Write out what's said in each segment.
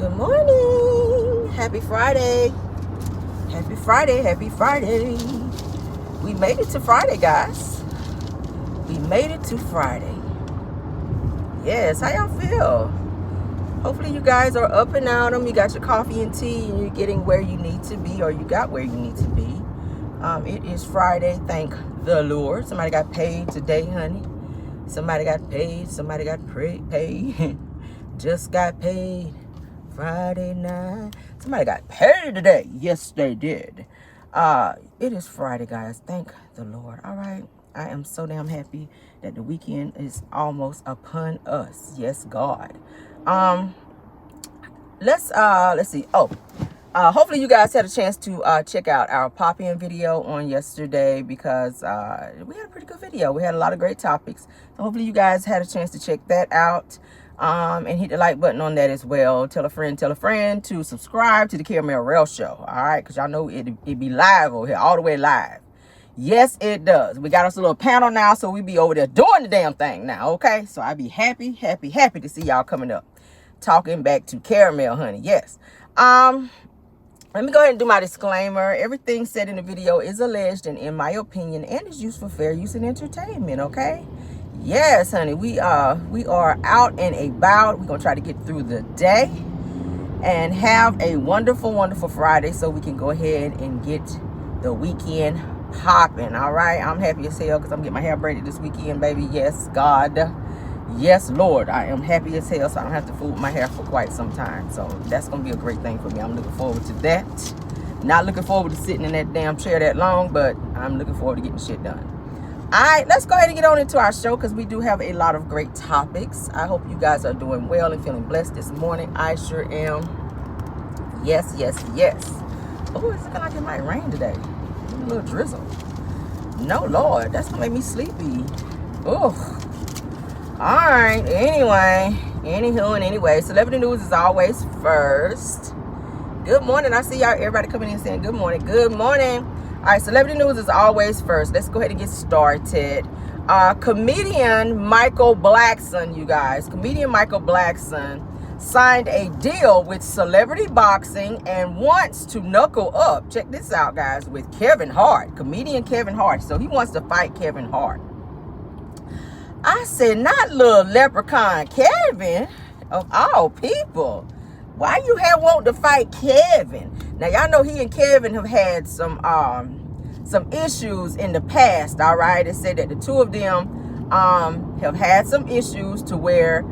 Good morning. Happy Friday. Happy Friday. Happy Friday. We made it to Friday, guys. We made it to Friday. Yes, how y'all feel? Hopefully you guys are up and out them. You got your coffee and tea and you're getting where you need to be, or you got where you need to be. It is Friday, thank the Lord. Somebody got paid today, honey. Somebody got paid. Somebody got paid. Just got paid Friday night. Somebody got paid today. Yes, they did. It is Friday, guys. Thank the Lord. All right. I am so damn happy that the weekend is almost upon us. Yes, God. Let's see. Hopefully you guys had a chance to check out our pop-in video on yesterday, because we had a pretty good video. We had a lot of great topics. So hopefully you guys had a chance to check that out. And hit the like button on that as well. Tell a friend to subscribe to the Caramel Rell Show. All right, because y'all know it be live over here, all the way live. Yes, it does. We got us a little panel now, so we be over there doing the damn thing now, okay? So I be happy to see y'all coming up, talking back to Caramel, honey. Yes. Let me go ahead and do my disclaimer. Everything said in the video is alleged and in my opinion, and is used for fair use and entertainment, okay? Yes, honey, we are out and about. We're gonna try to get through the day and have a wonderful, wonderful Friday, so we can go ahead and get the weekend popping. All right, I'm happy as hell because I'm getting my hair braided this weekend, baby. Yes, God. Yes, Lord. I am happy as hell, so I don't have to fool with my hair for quite some time. So that's gonna be a great thing for me. I'm looking forward to that. Not looking forward to sitting in that damn chair that long, but I'm looking forward to getting shit done. All right, let's go ahead and get on into our show, because we do have a lot of great topics. I hope you guys are doing well and feeling blessed this morning. I sure am. Yes, yes, yes. Oh, it's looking like it might rain today. A little drizzle. No, Lord, that's gonna make me sleepy. Oh. All right, anyway, celebrity news is always first. Good morning. I see y'all, everybody coming in saying good morning. Good morning. All right, celebrity news is always first. Let's go ahead and get started. Comedian Michael Blackson, you guys. Comedian Michael Blackson signed a deal with Celebrity Boxing and wants to knuckle up. Check this out, guys, with Kevin Hart. Comedian Kevin Hart. So he wants to fight Kevin Hart. I said, not little leprechaun Kevin, of all people. Why you want to fight Kevin? Now, y'all know he and Kevin have had some issues in the past, all right? It said that the two of them have had some issues to where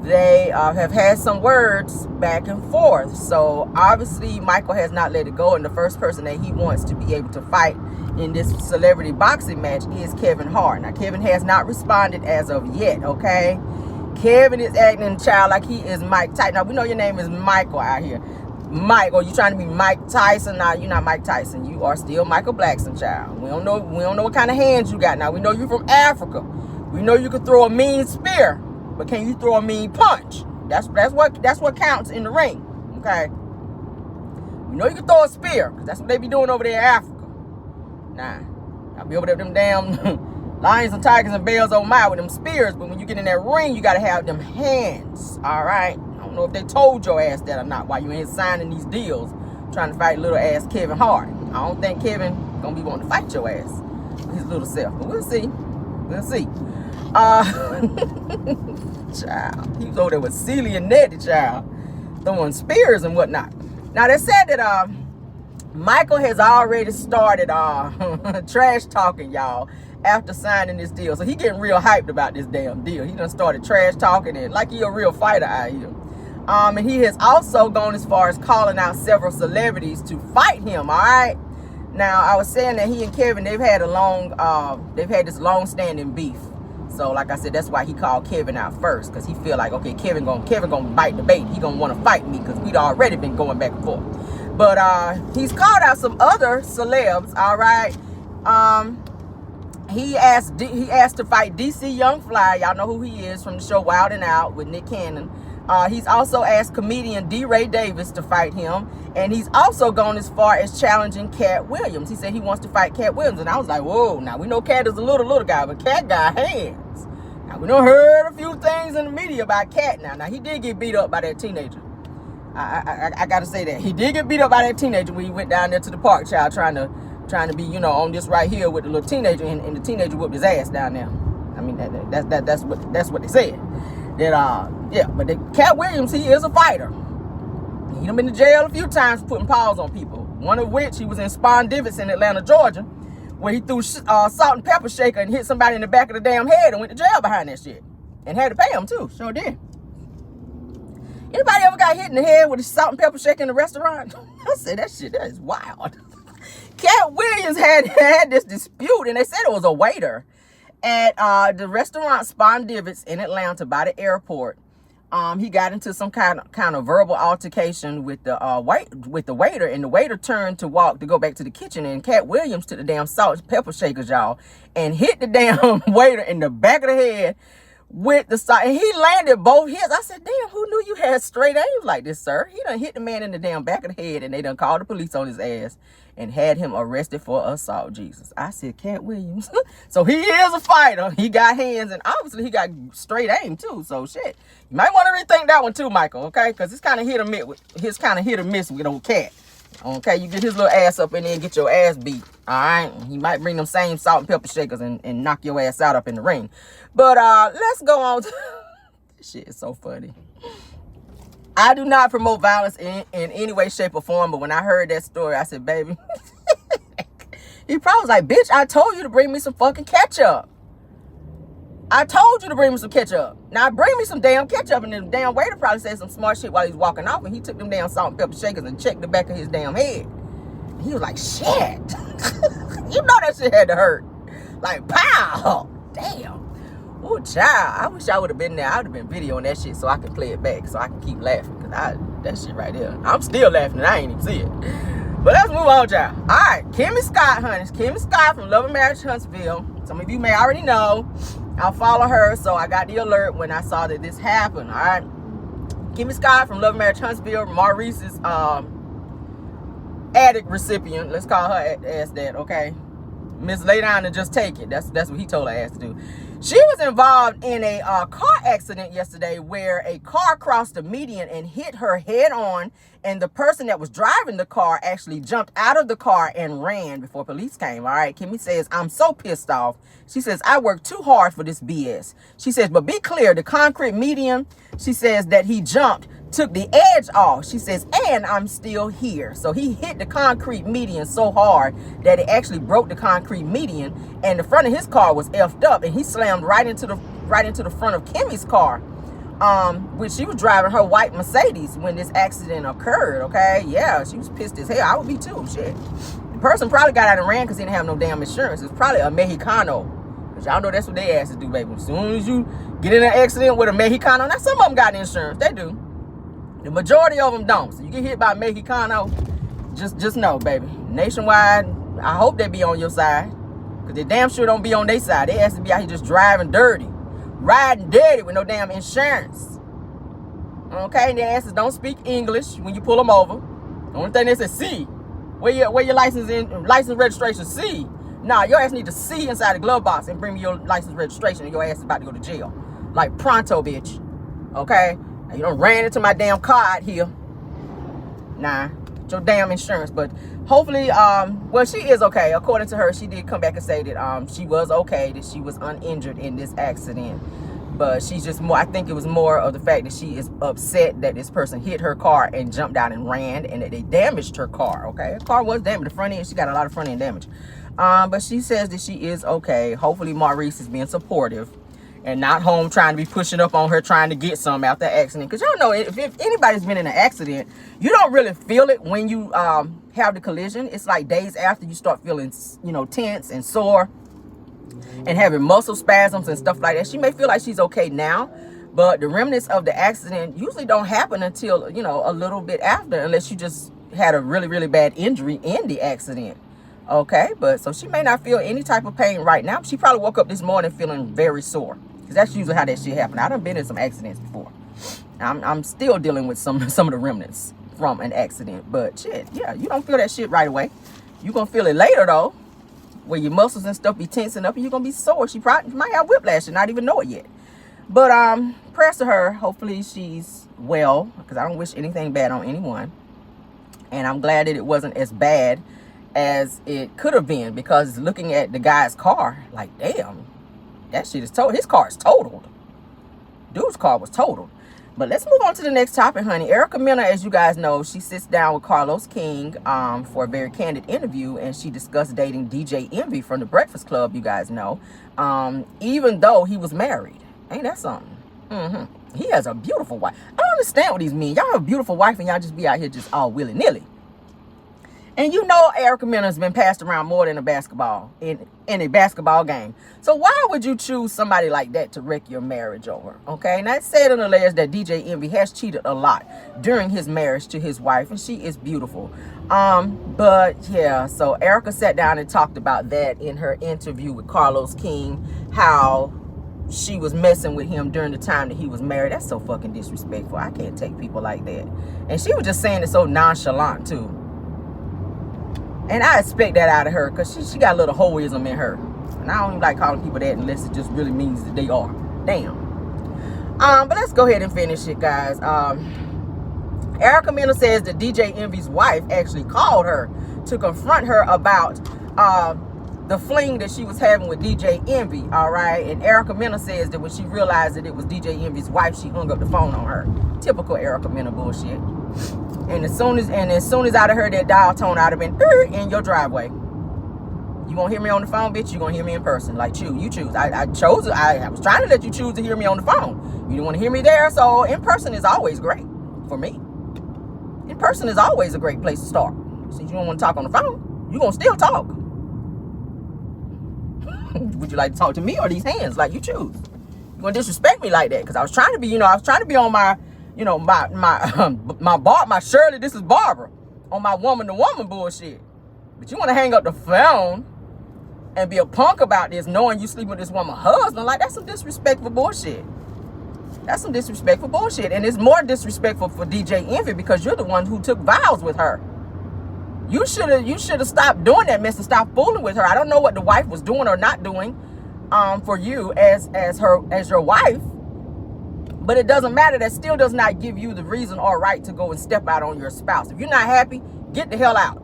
they have had some words back and forth. So, obviously, Michael has not let it go, and the first person that he wants to be able to fight in this celebrity boxing match is Kevin Hart. Now, Kevin has not responded as of yet, okay? Kevin is acting, child, like he is Mike Tyson. Now, we know your name is Michael out here. Michael, you trying to be Mike Tyson? Now, you're not Mike Tyson. You are still Michael Blackson, child. We don't know what kind of hands you got. Now, we know you're from Africa. We know you can throw a mean spear, but can you throw a mean punch? That's what counts in the ring, okay? We know you can throw a spear, because that's what they be doing over there in Africa. Nah, I'll be over there with them damn lions and tigers and bears over my with them spears, but when you get in that ring, you got to have them hands, all right? I don't know if they told your ass that or not while you ain't signing these deals, trying to fight little ass Kevin Hart. I don't think Kevin gonna be wanting to fight your ass with his little self, but we'll see. We'll see. Child, he was over there with Celia and Nettie, child, throwing spears and whatnot. Now, they said that Michael has already started trash talking, y'all, after signing this deal. So he getting real hyped about this damn deal. He done started trash talking and like he a real fighter out here. And he has also gone as far as calling out several celebrities to fight him, all right? Now, I was saying that he and Kevin, they've had this long-standing beef. So, like I said, that's why he called Kevin out first, because he feel like, okay, Kevin gonna bite the bait. He gonna want to fight me because we'd already been going back and forth. But he's called out some other celebs, all right? He asked to fight DC Young Fly. Y'all know who he is from the show Wild 'N Out with Nick Cannon. He's also asked comedian D. Ray Davis to fight him. And he's also gone as far as challenging Cat Williams. He said he wants to fight Cat Williams. And I was like, whoa, now we know Cat is a little guy, but Cat got hands. Now we done heard a few things in the media about Cat now. Now he did get beat up by that teenager. I gotta say that he did get beat up by that teenager when he went down there to the park, child, trying to be, you know, on this right here with the little teenager, and the teenager whooped his ass down there. I mean, that's what they said. That yeah, but the Cat Williams, he is a fighter. He done been to jail a few times for putting paws on people. One of which he was in Spawn Divots in Atlanta, Georgia, where he threw salt and pepper shaker and hit somebody in the back of the damn head and went to jail behind that shit, and had to pay him too. Sure did. Anybody ever got hit in the head with a salt and pepper shaker in a restaurant? I said, that is wild. Cat Williams had this dispute, and they said it was a waiter at the restaurant Spawn Divots in Atlanta by the airport. He got into some kind of verbal altercation with the waiter, and the waiter turned to go back to the kitchen, and Cat Williams took the damn salt and pepper shakers, y'all, and hit the damn waiter in the back of the head with the side, and he landed both hits. I said, damn, who knew you had straight aim like this, sir? He done hit the man in the damn back of the head, and they done called the police on his ass and had him arrested for assault. Jesus. I said, Cat Williams. So he is a fighter. He got hands, and obviously he got straight aim too. So shit, you might want to rethink that one too, Michael, okay? Because it's kind of hit or miss with old Cat. Okay, you get his little ass up in there and get your ass beat. All right, he might bring them same salt and pepper shakers and knock your ass out up in the ring. But let's go on. This shit is so funny. I do not promote violence in any way, shape, or form. But when I heard that story, I said, baby, he probably was like, bitch, I told you to bring me some fucking ketchup. I told you to bring me some ketchup. Now bring me some damn ketchup. And the damn waiter probably said some smart shit while he was walking off, and he took them damn salt and pepper shakers and checked the back of his damn head. And he was like, shit. You know that shit had to hurt. Like, pow. Damn. Oh, child. I wish I would have been there. I would have been videoing that shit so I could play it back, so I can keep laughing. Because that shit right there, I'm still laughing and I ain't even see it. But let's move on, child. All right. Kimmy Scott, honey. Kimmy Scott from Love and Marriage Huntsville. Some of you may already know. I'll follow her, so I got the alert when I saw that this happened. All right, Kimmy Scott from Love and Marriage Huntsville, Maurice's addict recipient. Let's call her as that, okay? Miss Lay Down and Just Take It. That's what he told her ass to do. She was involved in a car accident yesterday where a car crossed the median and hit her head on, and the person that was driving the car actually jumped out of the car and ran before police came. All right, Kimmy says, I'm so pissed off. She says, I worked too hard for this BS. She says, but be clear, the concrete median, she says, that he jumped took the edge off. She says, and I'm still here. So he hit the concrete median so hard that it actually broke the concrete median, and the front of his car was effed up, and he slammed right into the front of Kimmy's car, which she was driving her white Mercedes when this accident occurred. Okay, yeah, she was pissed as hell. I would be too. Shit, the person probably got out and ran because he didn't have no damn insurance. It's probably a Mexicano, because y'all know that's what they asses do, baby. As soon as you get in an accident with a Mexicano, now some of them got insurance, they do. The majority of them don't. So you get hit by a Mexicano, just know, baby. Nationwide, I hope they be on your side, because they damn sure don't be on their side. They ass to be out here just driving dirty, riding dirty with no damn insurance. Okay, and their asses don't speak English when you pull them over. The only thing they say, C. Where your license registration? C. Nah, your ass need to see inside the glove box and bring me your license registration, and your ass is about to go to jail. Like pronto, bitch. Okay? Now, you done ran into my damn car out here. Nah, your damn insurance. But hopefully, well, she is okay. According to her, she did come back and say that she was okay, that she was uninjured in this accident. But she's just more, I think it was more of the fact that she is upset that this person hit her car and jumped out and ran, and that they damaged her car, okay? Her car was damaged. The front end, she got a lot of front end damage. But she says that she is okay. Hopefully Maurice is being supportive and not home trying to be pushing up on her, trying to get some out the accident. Because y'all know, if anybody's been in an accident, you don't really feel it when you have the collision. It's like days after you start feeling, you know, tense and sore and having muscle spasms and stuff like that. She may feel like she's okay now, but the remnants of the accident usually don't happen until, you know, a little bit after, unless you just had a really, really bad injury in the accident. Okay, but so she may not feel any type of pain right now. She probably woke up this morning feeling very sore, because that's usually how that shit happens. I done been in some accidents before. I'm still dealing with some of the remnants from an accident. But shit, yeah, you don't feel that shit right away. You're going to feel it later, though, where your muscles and stuff be tensing up and you're going to be sore. She might have whiplash and not even know it yet. But prayers to her. Hopefully she's well, because I don't wish anything bad on anyone. And I'm glad that it wasn't as bad as it could have been, because looking at the guy's car, like, damn, that shit is totaled. His car is totaled. Dude's car was totaled. But let's move on to the next topic, honey. Erica Mena, as you guys know, she sits down with Carlos King for a very candid interview, and she discussed dating DJ Envy from the Breakfast Club, you guys know, even though he was married. Ain't that something? He has a beautiful wife. I don't understand what these mean. Y'all have a beautiful wife and y'all just be out here just all willy-nilly. And you know Erica Mena has been passed around more than a basketball in a basketball game. So why would you choose somebody like that to wreck your marriage over? Okay, now it said in the layers that DJ Envy has cheated a lot during his marriage to his wife, and she is beautiful. But yeah, so Erica sat down and talked about that in her interview with Carlos King, how she was messing with him during the time that he was married. That's so fucking disrespectful. I can't take people like that. And she was just saying it so nonchalant too. And I expect that out of her, because she got a little hoism in her. And I don't even like calling people that unless it just really means that they are. Damn. But let's go ahead and finish it, guys. Erica Mena says that DJ Envy's wife actually called her to confront her about the fling that she was having with DJ Envy, all right? And Erica Mena says that when she realized that it was DJ Envy's wife, she hung up the phone on her. Typical Erica Mena bullshit. And as soon as I'd have heard that dial tone, I'd have been in your driveway. You won't hear me on the phone, bitch. You're gonna hear me in person. Like, you choose. I chose. I was trying to let you choose to hear me on the phone. You didn't want to hear me there, so in person is always great for me. In person is always a great place to start. Since you don't want to talk on the phone, you're gonna still talk. Would you like to talk to me or these hands? Like, you choose. You're gonna disrespect me like that because I was trying to be, on my, my Shirley, this is Barbara, on my woman-to-woman bullshit. But you want to hang up the phone and be a punk about this, knowing you sleep with this woman's husband. Like, that's some disrespectful bullshit. That's some disrespectful bullshit. And it's more disrespectful for DJ Envy because you're the one who took vows with her. You should have stopped doing that mess and stopped fooling with her. I don't know what the wife was doing or not doing for you as your wife. But it doesn't matter. That still does not give you the reason or right to go and step out on your spouse. If you're not happy, get the hell out.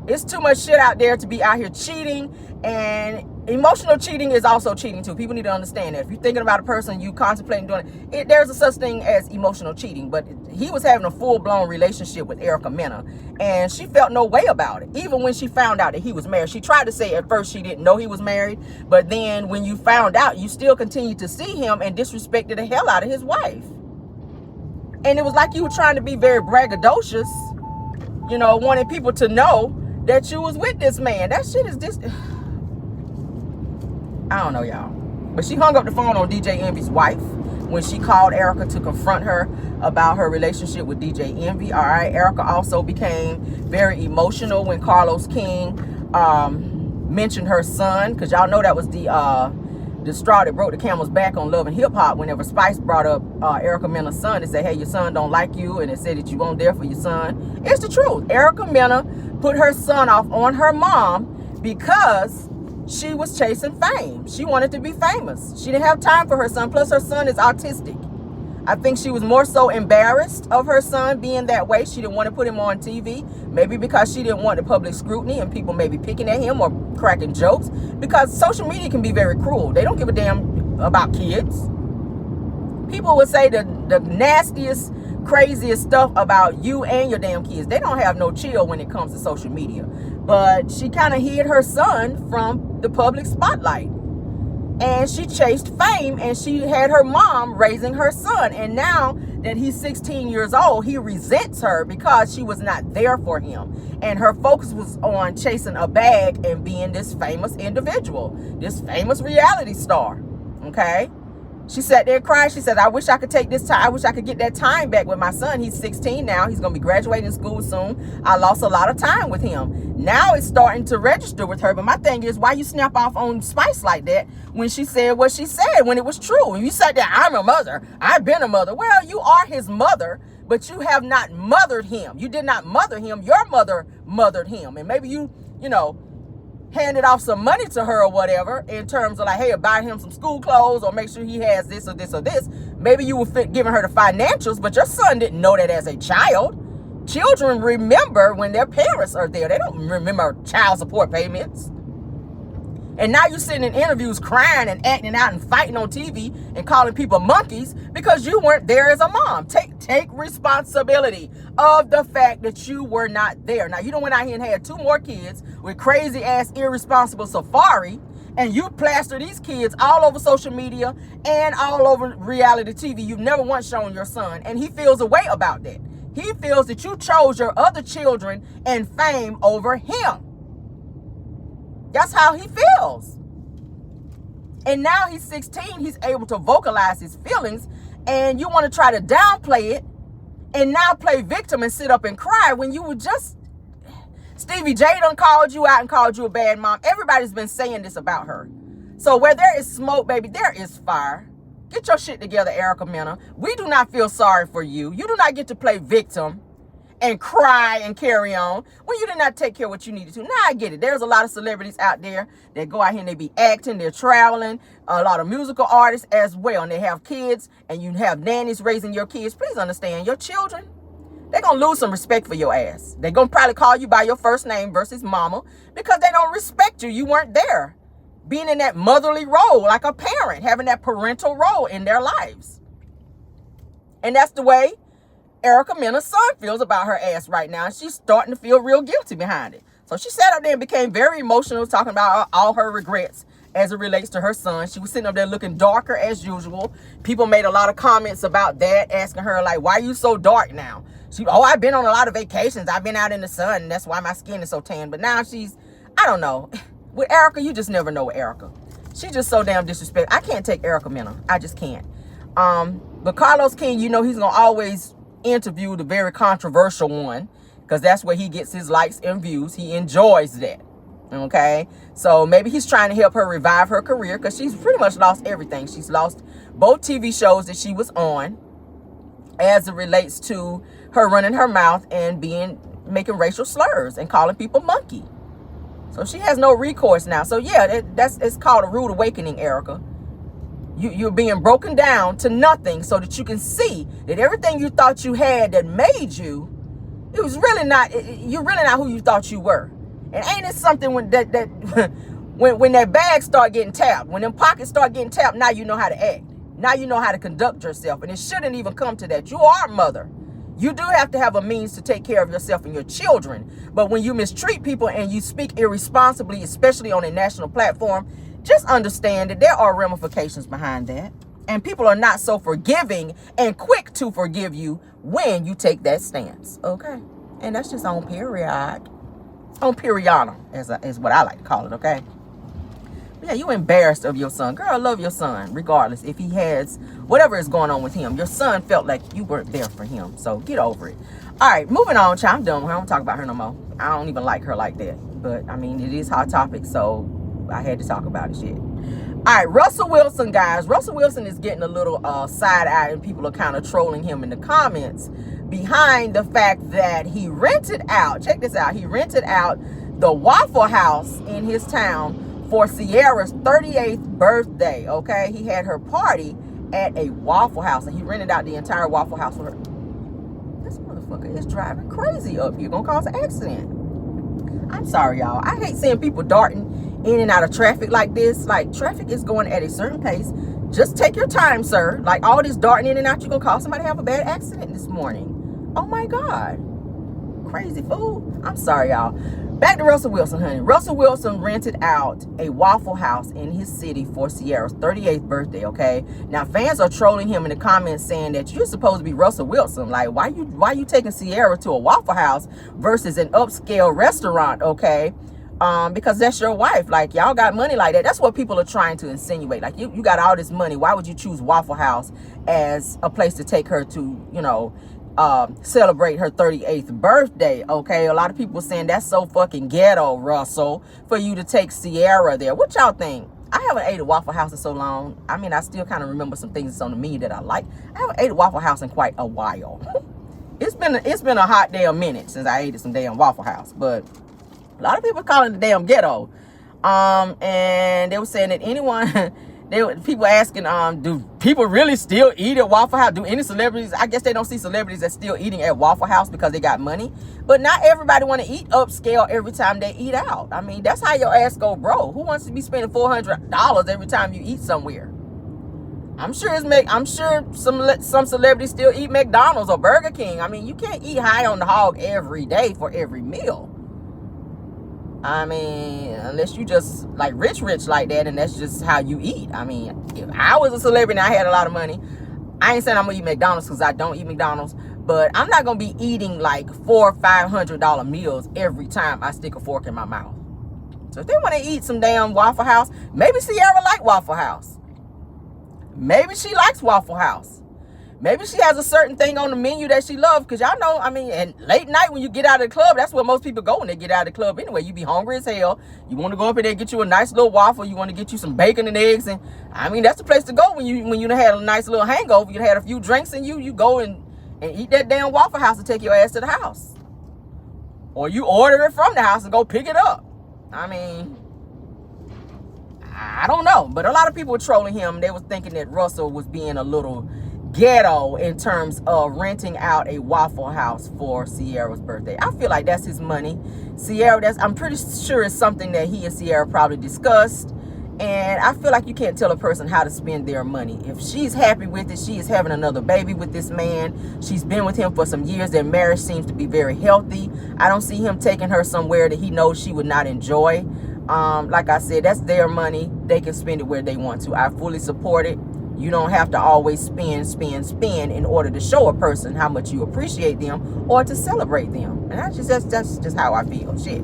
It's too much shit out there to be out here cheating, and emotional cheating is also cheating too. People need to understand that. If you're thinking about a person, you contemplating doing it, there's a such thing as emotional cheating. But he was having a full-blown relationship with Erica Mena, and she felt no way about it. Even when she found out that he was married, she tried to say at first she didn't know he was married, but then when you found out, you still continued to see him and disrespected the hell out of his wife. And it was like you were trying to be very braggadocious, wanting people to know that you was with this man. That shit is just, I don't know, y'all. But she hung up the phone on DJ Envy's wife when she called Erica to confront her about her relationship with DJ Envy. All right. Erica also became very emotional when Carlos King mentioned her son, because y'all know that was the straw that broke the camel's back on Love and Hip Hop. Whenever Spice brought up Erica Mena's son and said, hey, your son don't like you, and it said that you weren't there for your son. It's the truth. Erica Mena put her son off on her mom because she was chasing fame. She wanted to be famous. She didn't have time for her son. Plus, her son is autistic. I think she was more so embarrassed of her son being that way. She didn't want to put him on TV. Maybe because she didn't want the public scrutiny and people maybe picking at him or cracking jokes. Because social media can be very cruel. They don't give a damn about kids. People would say the nastiest, craziest stuff about you and your damn kids. They don't have no chill when it comes to social media. But she kind of hid her son from the public spotlight. And she chased fame, and she had her mom raising her son. And now that he's 16 years old, he resents her because she was not there for him. And her focus was on chasing a bag and being this famous individual, this famous reality star. Okay? She sat there and cried. She said, I wish I could take this time. I wish I could get that time back with my son. He's 16 now. He's going to be graduating school soon. I lost a lot of time with him. Now it's starting to register with her. But my thing is, why you snap off on Spice like that when she said what she said, when it was true? When you said that I'm a mother, I've been a mother. Well, you are his mother, but you have not mothered him. You did not mother him. Your mother mothered him. And maybe you handed off some money to her or whatever, in terms of like, hey, buy him some school clothes or make sure he has this or this or this, maybe you were giving her the financials, but your son didn't know that as a child. Children remember when their parents are there. They don't remember child support payments. And now you're sitting in interviews crying and acting out and fighting on TV and calling people monkeys because you weren't there as a mom. Take responsibility of the fact that you were not there. Now, you done went out here and had 2 more kids with crazy ass irresponsible safari, and you plaster these kids all over social media and all over reality TV. You've never once shown your son, and he feels a way about that. He feels that you chose your other children and fame over him. That's how he feels. And now he's 16. He's able to vocalize his feelings. And you want to try to downplay it and now play victim and sit up and cry when you were just... Stevie J done called you out and called you a bad mom. Everybody's been saying this about her. So where there is smoke, baby, there is fire. Get your shit together, Erica Mena. We do not feel sorry for you. You do not get to play victim and cry and carry on when you did not take care of what you needed to. Now I get it. There's a lot of celebrities out there that go out here and they be acting, they're traveling, a lot of musical artists as well, and they have kids, and you have nannies raising your kids. Please understand, your children, they're going to lose some respect for your ass. They're going to probably call you by your first name versus mama because they don't respect you. You weren't there. Being in that motherly role, like a parent, having that parental role in their lives. And that's the way Erica Mena's son feels about her ass right now. And she's starting to feel real guilty behind it. So she sat up there and became very emotional, talking about all her regrets as it relates to her son. She was sitting up there looking darker as usual. People made a lot of comments about that, asking her, like, why are you so dark now? I've been on a lot of vacations. I've been out in the sun, and that's why my skin is so tan. But now she's, I don't know. With Erica, you just never know with Erica. She's just so damn disrespectful. I can't take Erica Mena. I just can't. But Carlos King, you know he's going to always interview the very controversial one because that's where he gets his likes and views. He enjoys that. Okay? So maybe he's trying to help her revive her career because she's pretty much lost everything. She's lost both TV shows that she was on as it relates to her running her mouth and making racial slurs and calling people monkey. So she has no recourse now. So yeah, it's called a rude awakening, Erica. You're being broken down to nothing so that you can see that everything you thought you had that made you, it was really not, you're really not who you thought you were. And ain't it something when when that bag start getting tapped, when them pockets start getting tapped, now you know how to act. Now you know how to conduct yourself. And it shouldn't even come to that. You are a mother. You do have to have a means to take care of yourself and your children. But when you mistreat people and you speak irresponsibly, especially on a national platform, just understand that there are ramifications behind that. And people are not so forgiving and quick to forgive you when you take that stance. Okay? And that's just on period. On periodum, is what I like to call it, okay? But yeah, you embarrassed of your son. Girl, love your son, regardless. If he has whatever is going on with him, your son felt like you weren't there for him. So get over it. All right, moving on, child. I'm done with her. I don't talk about her no more. I don't even like her like that. But, I mean, it is hot topic, so I had to talk about it, shit. All right, Russell Wilson, guys. Russell Wilson is getting a little side-eye, and people are kind of trolling him in the comments behind the fact that he rented out, check this out, he rented out the Waffle House in his town for Ciara's 38th birthday, okay? He had her party at a Waffle House, and he rented out the entire Waffle House for her. This motherfucker is driving crazy up here, gonna cause an accident. I'm sorry, y'all. I hate seeing people darting in and out of traffic like this. Like, traffic is going at a certain pace. Just take your time, sir. Like, all this darting in and out, you're gonna cause somebody to have a bad accident this morning. Oh my God. Crazy fool. I'm sorry, y'all. Back to Russell Wilson, honey. Russell Wilson rented out a Waffle House in his city for Ciara's 38th birthday, okay? Now, fans are trolling him in the comments saying that you're supposed to be Russell Wilson. Like, why you taking Ciara to a Waffle House versus an upscale restaurant, okay? Because that's your wife. Like, y'all got money like that. That's what people are trying to insinuate. Like, you got all this money. Why would you choose Waffle House as a place to take her to, you know, celebrate her 38th birthday? Okay, a lot of people saying that's so fucking ghetto, Russell, for you to take Ciara there. What y'all think? I haven't ate at Waffle House in so long. I mean, I still kind of remember some things on the menu that I like. I haven't ate at Waffle House in quite a while. It's been a hot damn minute since I ate at some damn Waffle House, but a lot of people calling it damn ghetto. And they were saying that anyone, people asking, do people really still eat at Waffle House? Do any celebrities? I guess they don't see celebrities that's still eating at Waffle House because they got money. But not everybody want to eat upscale every time they eat out. I mean, that's how your ass go broke. Who wants to be spending $400 every time you eat somewhere? I'm sure some celebrities still eat McDonald's or Burger King. I mean, you can't eat high on the hog every day for every meal. I mean, unless you just like rich like that, and that's just how you eat. I mean, if I was a celebrity and I had a lot of money, I ain't saying I'm gonna eat McDonald's because I don't eat McDonald's, but I'm not gonna be eating like $400 or $500 meals every time I stick a fork in my mouth. So if they want to eat some damn Waffle House, maybe Ciara like Waffle House. Maybe she likes Waffle House. Maybe she has a certain thing on the menu that she loves. Because y'all know, I mean, and late night when you get out of the club, that's where most people go when they get out of the club anyway. You be hungry as hell. You want to go up in there and get you a nice little waffle. You want to get you some bacon and eggs. And I mean, that's the place to go when you had a nice little hangover. You had a few drinks and you go and eat that damn Waffle House and take your ass to the house. Or you order it from the house and go pick it up. I mean, I don't know. But a lot of people were trolling him. They was thinking that Russell was being a little ghetto in terms of renting out a Waffle House for Ciara's birthday. I feel like that's his money. Ciara, I'm pretty sure it's something that he and Ciara probably discussed. And I feel like you can't tell a person how to spend their money. If she's happy with it, she is having another baby with this man. She's been with him for some years. Their marriage seems to be very healthy. I don't see him taking her somewhere that he knows she would not enjoy. Like I said, that's their money. They can spend it where they want to. I fully support it. You don't have to always spend in order to show a person how much you appreciate them or to celebrate them. And that's just how I feel. Shit.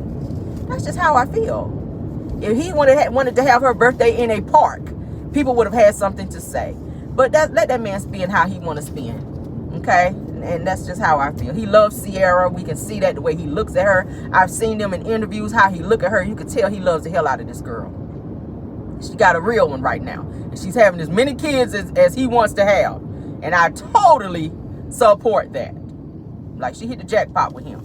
That's just how I feel. If he wanted to have her birthday in a park, people would have had something to say. But let that man spend how he want to spend. Okay? And that's just how I feel. He loves Ciara. We can see that the way he looks at her. I've seen them in interviews, how he look at her. You can tell he loves the hell out of this girl. She got a real one right now. And she's having as many kids as he wants to have. And I totally support that. Like, she hit the jackpot with him.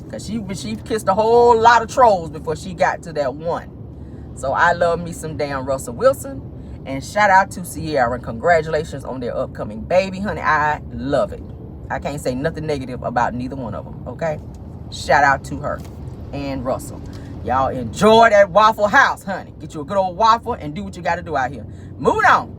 Because she kissed a whole lot of trolls before she got to that one. So I love me some damn Russell Wilson. And shout out to Ciara. And congratulations on their upcoming baby, honey. I love it. I can't say nothing negative about neither one of them, okay? Shout out to her and Russell. Y'all enjoy that Waffle House, honey. Get you a good old waffle and do what you got to do out here. Moving on.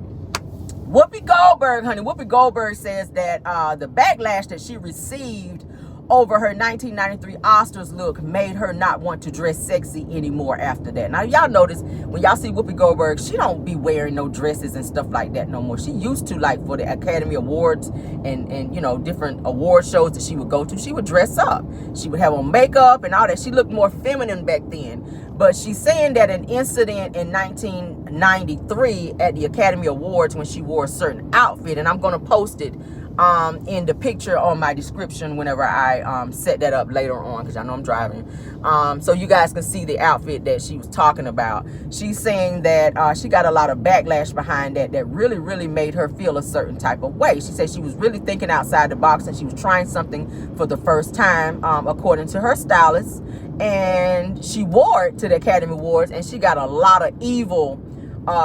Whoopi Goldberg, honey. Whoopi Goldberg says that the backlash that she received over her 1993 Oscars look made her not want to dress sexy anymore after that. Now, y'all notice when y'all see Whoopi Goldberg, she don't be wearing no dresses and stuff like that no more. She used to, like, for the Academy Awards and you know, different award shows that she would go to, she would dress up. She would have on makeup and all that. She looked more feminine back then. But she's saying that an incident in 1993 at the Academy Awards when she wore a certain outfit, and I'm going to post it in the picture on my description whenever I set that up later on, because I know I'm driving, so you guys can see the outfit that she was talking about. She's saying that she got a lot of backlash behind that really made her feel a certain type of way. She said she was really thinking outside the box and she was trying something for the first time, according to her stylist, and she wore it to the Academy Awards and she got a lot of evil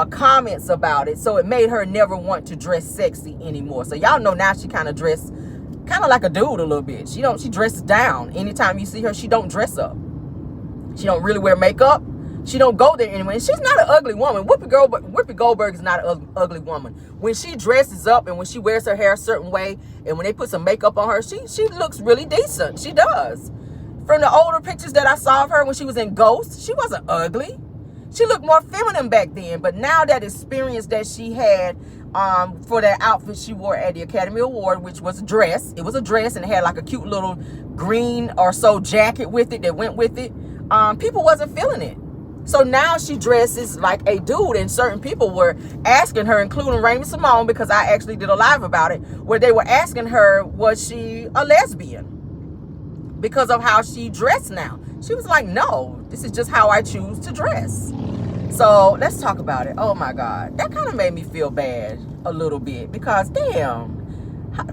comments about it, so it made her never want to dress sexy anymore. So y'all know now she kind of dressed kind of like a dude a little bit. She dresses down. Anytime you see her, she don't dress up. She don't really wear makeup. She don't go there anyway. And she's not an ugly woman. Whoopi Goldberg is not an ugly woman. When she dresses up and when she wears her hair a certain way and when they put some makeup on her, she looks really decent. She does. From the older pictures that I saw of her when she was in Ghost, she wasn't ugly. She looked more feminine back then, but now that experience that she had for that outfit she wore at the Academy Award, which was a dress. It was a dress and it had like a cute little green or so jacket with it that went with it. People wasn't feeling it. So now she dresses like a dude, and certain people were asking her, including Raymond Simone, because I actually did a live about it, where they were asking her, was she a lesbian? Because of how she dressed now. She was like, no, this is just how I choose to dress. So let's talk about it. Oh my God. That kind of made me feel bad a little bit because damn,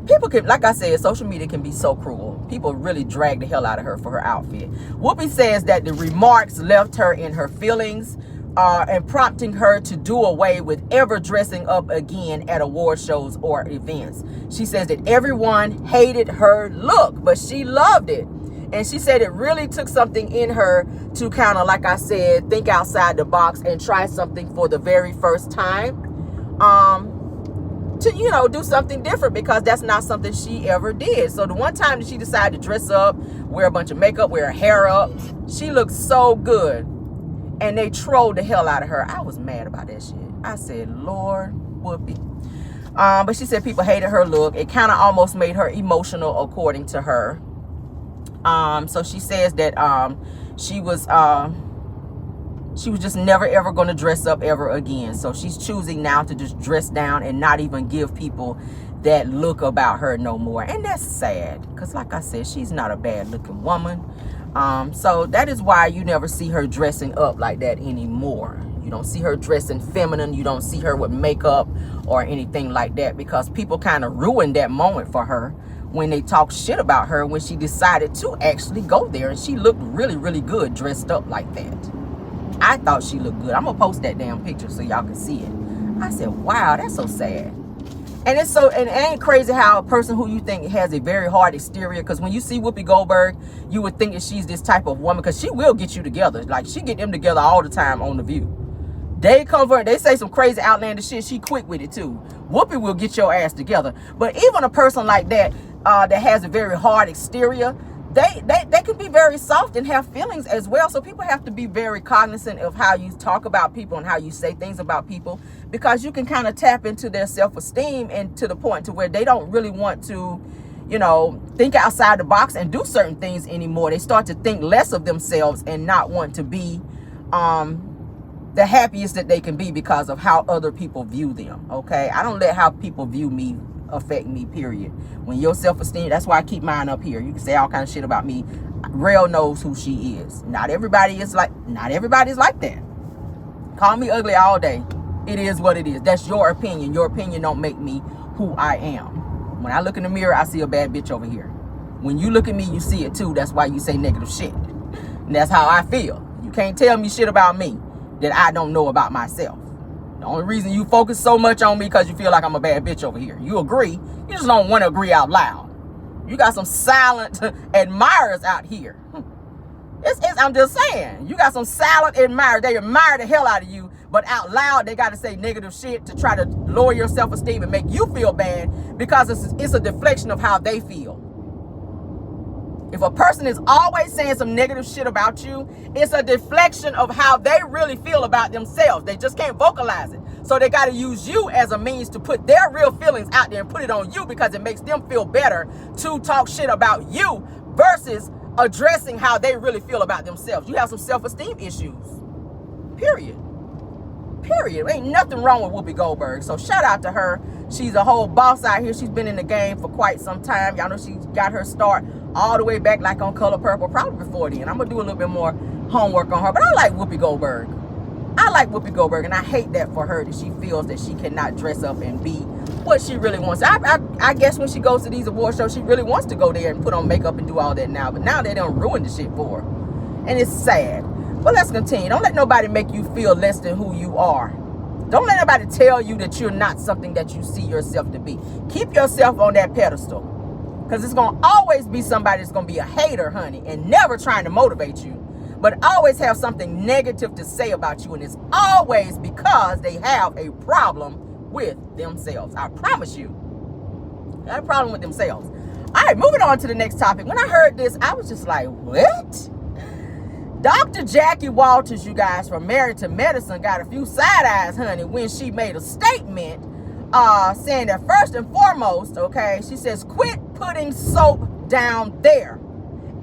people can, like I said, social media can be so cruel. People really drag the hell out of her for her outfit. Whoopi says that the remarks left her in her feelings. and prompting her to do away with ever dressing up again at award shows or events. She says that everyone hated her look, but she loved it. And she said it really took something in her to kind of, like I said, think outside the box and try something for the very first time. To, you know, do something different, because that's not something she ever did. So the one time that she decided to dress up, wear a bunch of makeup, wear her hair up, she looked so good. And they trolled the hell out of her. I was mad about that shit. I said, Lord, Whoopi. But she said people hated her look. It kind of almost made her emotional, according to her. So she says that she was just never ever going to dress up ever again. So she's choosing now to just dress down and not even give people that look about her no more. And that's sad, because like I said, she's not a bad looking woman. So that is why you never see her dressing up like that anymore. You don't see her dressing feminine. You don't see her with makeup or anything like that, because people kind of ruined that moment for her when they talk shit about her when she decided to actually go there. And she looked really, really good dressed up like that. I thought she looked good. I'm going to post that damn picture so y'all can see it. I said, wow, that's so sad. And it's so, and it ain't crazy how a person who you think has a very hard exterior, because when you see Whoopi Goldberg, you would think that she's this type of woman, because she will get you together. Like, she get them together all the time on The View. They come for her, they say some crazy outlandish shit, she quick with it too. Whoopi will get your ass together. But even a person like that, that has a very hard exterior, they can be very soft and have feelings as well. So people have to be very cognizant of how you talk about people and how you say things about people, because you can kind of tap into their self-esteem, and to the point to where they don't really want to, you know, think outside the box and do certain things anymore. They start to think less of themselves and not want to be the happiest that they can be because of how other people view them. Okay, I don't let how people view me affect me, period. When your self-esteem, that's why I keep mine up here. You can say all kind of shit about me. Rell knows who she is. Not everybody's like that. Call me ugly all day. It is what it is. That's your opinion. Your opinion don't make me who I am. When I look in the mirror, I see a bad bitch over here. When you look at me, you see it too. That's why you say negative shit. And that's how I feel. You can't tell me shit about me that I don't know about myself. The only reason you focus so much on me because you feel like I'm a bad bitch over here. You agree. You just don't want to agree out loud. You got some silent admirers out here. I'm just saying. You got some silent admirers. They admire the hell out of you, but out loud they got to say negative shit to try to lower your self-esteem and make you feel bad, because it's a deflection of how they feel. If a person is always saying some negative shit about you, it's a deflection of how they really feel about themselves. They just can't vocalize it. So they got to use you as a means to put their real feelings out there and put it on you, because it makes them feel better to talk shit about you versus addressing how they really feel about themselves. You have some self-esteem issues. Period. Ain't nothing wrong with Whoopi Goldberg. So shout out to her. She's a whole boss out here. She's been in the game for quite some time. Y'all know she got her start all the way back like on Color Purple, probably before then. I'm going to do a little bit more homework on her. But I like Whoopi Goldberg. And I hate that for her, that she feels that she cannot dress up and be what she really wants. I guess when she goes to these award shows, she really wants to go there and put on makeup and do all that now. But now they done ruined the shit for her. And it's sad. But let's continue. Don't let nobody make you feel less than who you are. Don't let nobody tell you that you're not something that you see yourself to be. Keep yourself on that pedestal. Because it's going to always be somebody that's going to be a hater, honey, and never trying to motivate you, but always have something negative to say about you. And it's always because they have a problem with themselves. I promise you. They have a problem with themselves. All right, moving on to the next topic. When I heard this, I was just like, what? Dr. Jackie Walters, you guys, from Married to Medicine, got a few side eyes, honey, when she made a statement saying that first and foremost, okay, she says, quit putting soap down there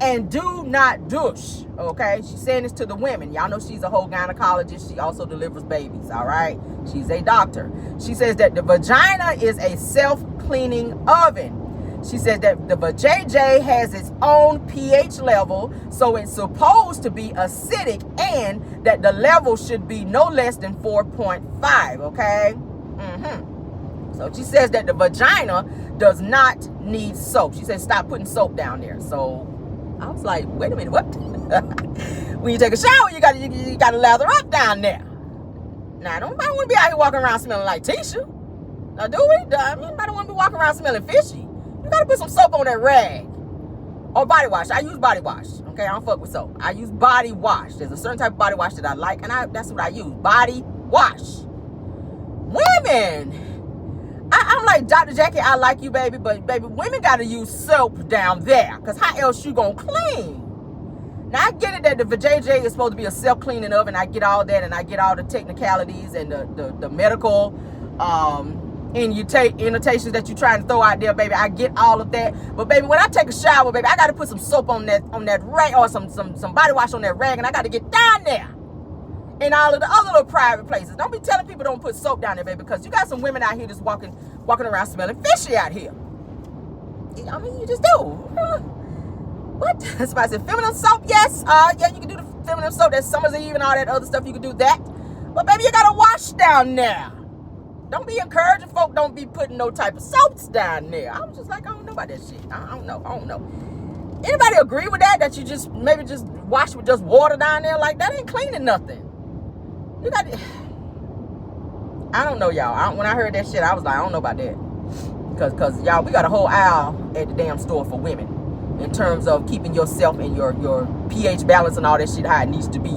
and do not douche, okay? She's saying this to the women. Y'all know she's a whole gynecologist. She also delivers babies, all right? She's a doctor. She says that the vagina is a self-cleaning oven. She says that the vajayjay has its own pH level, so it's supposed to be acidic, and that the level should be no less than 4.5, okay? So she says that the vagina does not need soap. She says stop putting soap down there. So I was like, wait a minute, what? When you take a shower, you gotta lather up down there. Now, don't nobody want to be out here walking around smelling like Tisha. Now, do we? I mean, nobody want to be walking around smelling fishy. You got to put some soap on that rag. Or body wash. I use body wash. Okay, I don't fuck with soap. I use body wash. There's a certain type of body wash that I like, and that's what I use. Body wash. Women. I'm like, Dr. Jackie, I like you, baby, but baby, women got to use soap down there, because how else you gonna clean? Now, I get it that the vajayjay is supposed to be a self-cleaning oven. I get all that, and I get all the technicalities and the medical annotations that you're trying to throw out there, baby. I get all of that. But, baby, when I take a shower, baby, I got to put some soap on that rag, or some body wash on that rag, and I got to get down there. In all of the other little private places. Don't be telling people don't put soap down there, baby, because you got some women out here just walking around smelling fishy out here. I mean, you just do. What? Somebody said feminine soap, yes. Yeah, you can do the feminine soap. That's Summer's Eve and all that other stuff. You can do that. But, baby, you got to wash down there. Don't be encouraging folk. Don't be putting no type of soaps down there. I was just like, I don't know about that shit. I don't know. Anybody agree with that? That you just maybe just wash with just water down there? Like, that ain't cleaning nothing. You got to, I don't know, y'all. When I heard that shit, I was like, I don't know about that. Because y'all, we got a whole aisle at the damn store for women in terms of keeping yourself and your pH balance and all that shit how it needs to be.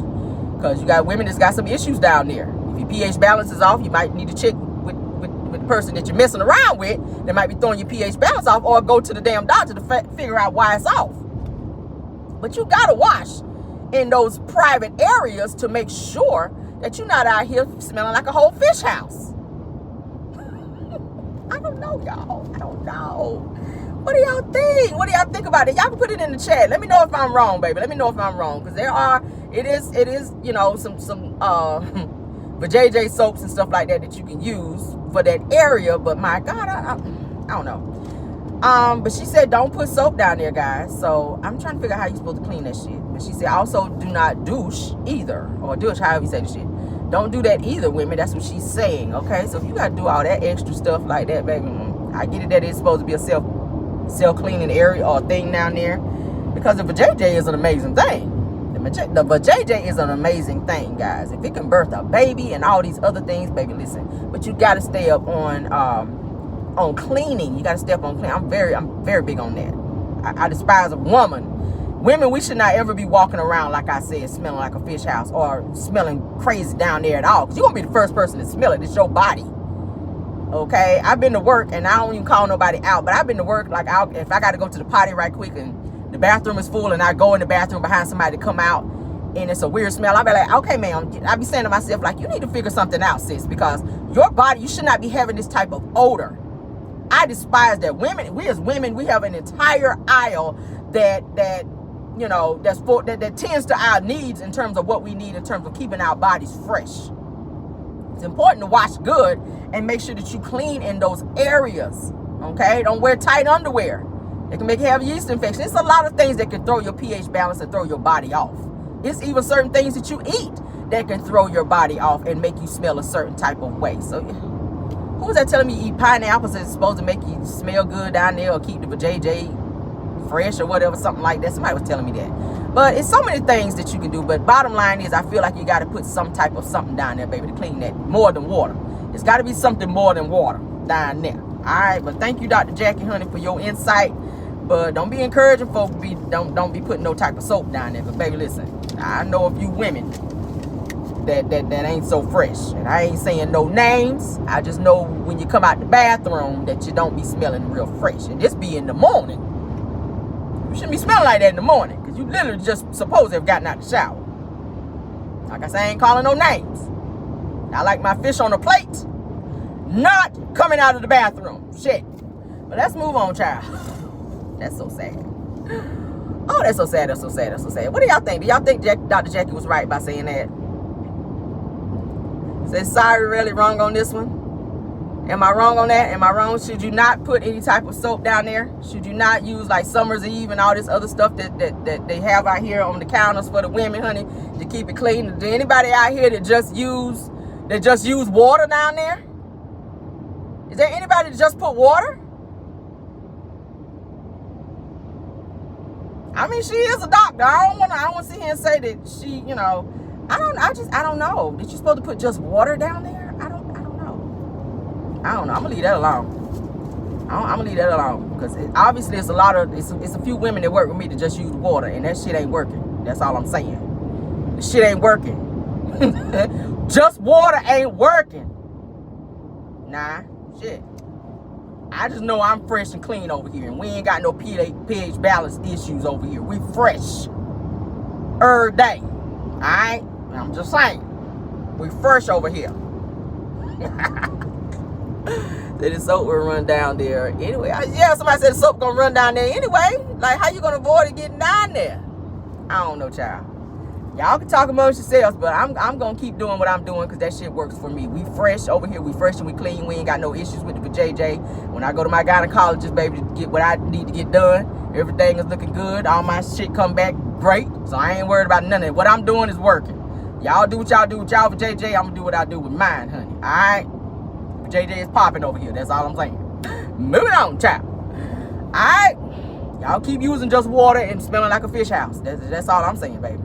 Because you got women that's got some issues down there. If your pH balance is off, you might need to check with the person that you're messing around with. They might be throwing your pH balance off, or go to the damn doctor to figure out why it's off. But you got to wash in those private areas to make sure that you're not out here smelling like a whole fish house. I don't know, y'all. I don't know. What do y'all think? What do y'all think about it? Y'all can put it in the chat. Let me know if I'm wrong, baby. Let me know if I'm wrong. Because it is, you know, some vajayjay soaps and stuff like that you can use for that area. But my God, I don't know. But she said don't put soap down there, guys. So I'm trying to figure out how you're supposed to clean that shit. But she said also do not douche either. Or douche, however you say the shit. Don't do that either, women. That's what she's saying, okay? So if you got to do all that extra stuff like that, baby, I get it that it's supposed to be a self-cleaning area or thing down there. Because the vajayjay is an amazing thing. The vajayjay is an amazing thing, guys. If it can birth a baby and all these other things, baby, listen. But you got to stay up on cleaning. You got to stay up on cleaning. I'm very big on that. I despise a woman. Women, we should not ever be walking around, like I said, smelling like a fish house or smelling crazy down there at all. Because you're going to be the first person to smell it. It's your body. Okay? I've been to work, and I don't even call nobody out, but I've been to work, like, if I got to go to the potty right quick and the bathroom is full and I go in the bathroom behind somebody to come out and it's a weird smell, I'll be like, okay, ma'am. I'll be saying to myself, like, you need to figure something out, sis, because your body, you should not be having this type of odor. I despise that. Women, we as women, we have an entire aisle that you know, that tends to our needs in terms of what we need in terms of keeping our bodies fresh. It's important to wash good and make sure that you clean in those areas. Okay? Don't wear tight underwear. It can make you have yeast infection. It's a lot of things that can throw your pH balance and throw your body off. It's even certain things that you eat that can throw your body off and make you smell a certain type of way. So who was that telling me eat pineapples is supposed to make you smell good down there or keep the vajayjay fresh or whatever, something like that? Somebody was telling me that. But it's so many things that you can do. But bottom line is, I feel like you got to put some type of something down there, baby, to clean that. More than water. It's got to be something more than water down there. All right. But thank you, Dr. Jackie, honey, for your insight. But don't be encouraging folks. Don't be putting no type of soap down there. But baby, listen, I know a few women that ain't so fresh. And I ain't saying no names. I just know when you come out the bathroom that you don't be smelling real fresh. And this be in the morning. You shouldn't be smelling like that in the morning, because you literally just supposed to have gotten out the shower. Like I say, I ain't calling no names. I like my fish on a plate, not coming out of the bathroom. Shit. But let's move on, child. That's so sad. Oh, that's so sad. That's so sad. That's so sad. What do y'all think? Do y'all think Dr. Jackie was right by saying that? Says, sorry, really wrong on this one. Am I wrong on that? Am I wrong? Should you not put any type of soap down there? Should you not use like Summer's Eve and all this other stuff that they have out here on the counters for the women, honey, to keep it clean? Do anybody out here that just use water down there? Is there anybody that just put water? I mean, she is a doctor. I don't want to sit here and say that she, you know, I don't know. Did you supposed to put just water down there? I don't know. I'm gonna leave that alone. I'm gonna leave that alone because obviously it's a few women that work with me to just use water, and that shit ain't working. That's all I'm saying. The shit ain't working. Just water ain't working. Nah, shit. I just know I'm fresh and clean over here, and we ain't got no pH balance issues over here. We fresh every day. All right? I'm just saying. We fresh over here. That the soap will run down there. Anyway, yeah, somebody said the soap gonna run down there anyway. Like, how you gonna avoid it getting down there? I don't know, child. Y'all can talk amongst yourselves, but I'm gonna keep doing what I'm doing because that shit works for me. We fresh over here. We fresh and we clean. We ain't got no issues with it with JJ. When I go to my gynecologist, baby, to get what I need to get done, everything is looking good. All my shit come back great. So I ain't worried about none of it. What I'm doing is working. Y'all do what y'all do with y'all for JJ. I'm gonna do what I do with mine, honey. All right? JJ is popping over here. That's all I'm saying. Moving on, child. All right? Y'all keep using just water and smelling like a fish house. That's all I'm saying, baby.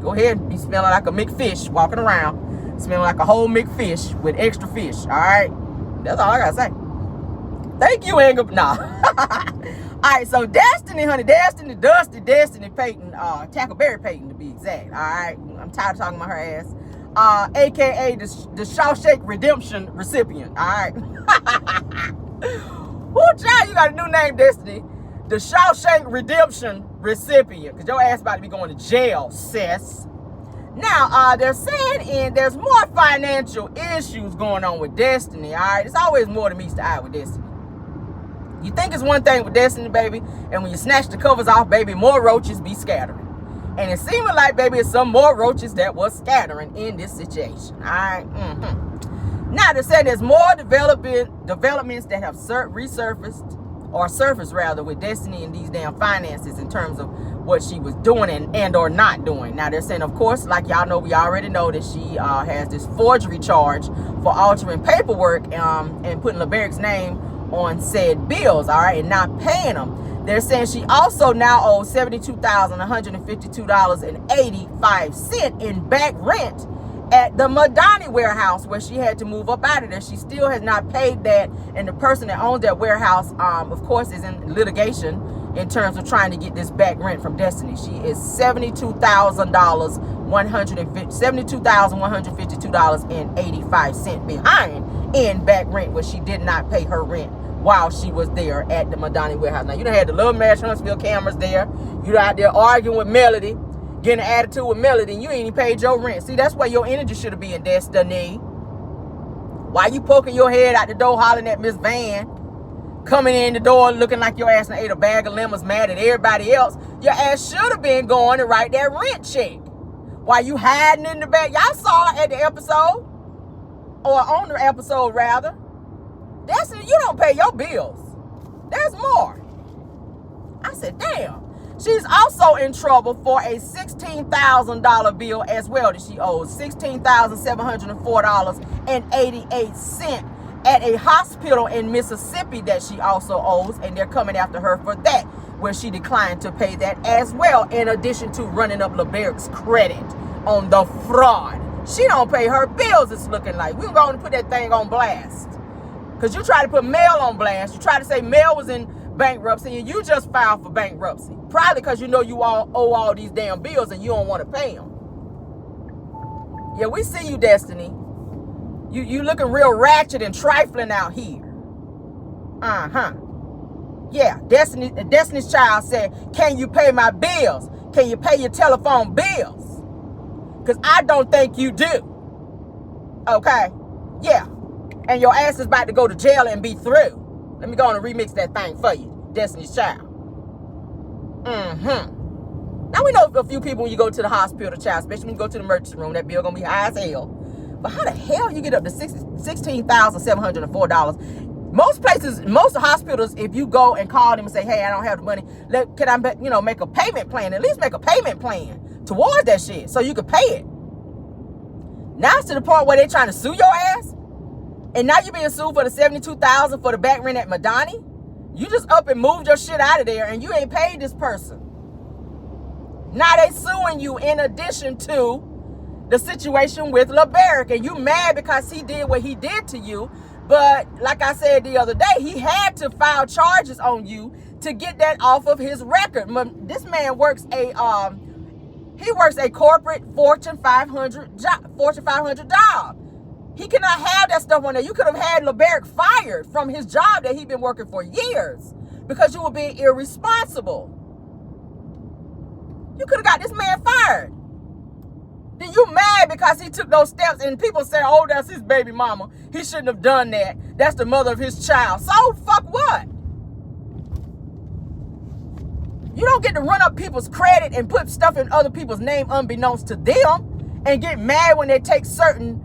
Go ahead and be smelling like a McFish, walking around, smelling like a whole McFish with extra fish. All right? That's all I gotta say. Thank you, Inga. Nah. All right, so Destiny, honey. Destiny, Payton, Tackleberry Payton to be exact. All right? I'm tired of talking about her ass. AKA the Shawshank Redemption recipient. All right? Woo, child, you got a new name, Destiny. The Shawshank Redemption recipient, because your ass about to be going to jail, sis. Now, they're saying there's more financial issues going on with Destiny, all right? It's always more than meets the eye with Destiny. You think it's one thing with Destiny, baby, and when you snatch the covers off, baby, more roaches be scattering. And it seemed like, baby, it's some more roaches that was scattering in this situation, all right? Now, they're saying there's more developments that have resurfaced, or surface rather, with Destiny and these damn finances in terms of what she was doing and or not doing. Now they're saying, of course, like y'all know, we already know that she has this forgery charge for altering paperwork and putting LeBeric's name on said bills, all right, and not paying them. They're saying she also now owes $72,152.85 in back rent at the Madani warehouse where she had to move up out of there. She still has not paid that, and the person that owns that warehouse, of course, is in litigation in terms of trying to get this back rent from Destiny. She is $72,152.85 behind in back rent, where she did not pay her rent while she was there at the Madani warehouse. Now, you done had the Little Match Huntsville cameras there. You out there arguing with Melody, getting an attitude with Melody, and you ain't even paid your rent. See, that's where your energy should have been, Destiny. Why you poking your head out the door hollering at Miss Van, coming in the door looking like your ass ate a bag of lemons, mad at everybody else? Your ass should have been going to write that rent check. Why you hiding in the back? Y'all saw it at the episode, or on the episode rather. Destiny, you don't pay your bills. There's more. I said, damn. She's also in trouble for a $16,000 bill as well that she owes, $16,704.88 at a hospital in Mississippi that she also owes, and they're coming after her for that, where she declined to pay that as well, in addition to running up LeBeric's credit on the fraud. She don't pay her bills, it's looking like. We're going to put that thing on blast. Because you try to put Mel on blast. You try to say Mel was in bankruptcy and you just filed for bankruptcy. Probably because you know you all owe all these damn bills and you don't want to pay them. Yeah, we see you, Destiny. You looking real ratchet and trifling out here. Yeah, Destiny's Child said, can you pay my bills? Can you pay your telephone bills? Because I don't think you do. Okay? Yeah. And your ass is about to go to jail and be through. Let me go on and remix that thing for you. Destiny's Child. Now we know a few people when you go to the hospital, child, especially when you go to the emergency room, that bill gonna be high as hell. But how the hell you get up to $16,704? Most places, most hospitals, if you go and call them and say, hey, I don't have the money, can I, make a payment plan? At least make a payment plan towards that shit so you could pay it. Now it's to the point where they're trying to sue your ass. And now you're being sued for the $72,000 for the back rent at Madani. You just up and moved your shit out of there and you ain't paid this person. Now they suing you in addition to the situation with LeBerick, and you mad because he did what he did to you. But like I said the other day, he had to file charges on you to get that off of his record. This man works a corporate Fortune 500 job. He cannot have that stuff on there. You could have had LeBerick fired from his job that he'd been working for years because you were being irresponsible. You could have got this man fired. Then you mad because he took those steps, and people say, oh, that's his baby mama. He shouldn't have done that. That's the mother of his child. So fuck what? You don't get to run up people's credit and put stuff in other people's name unbeknownst to them and get mad when they take certain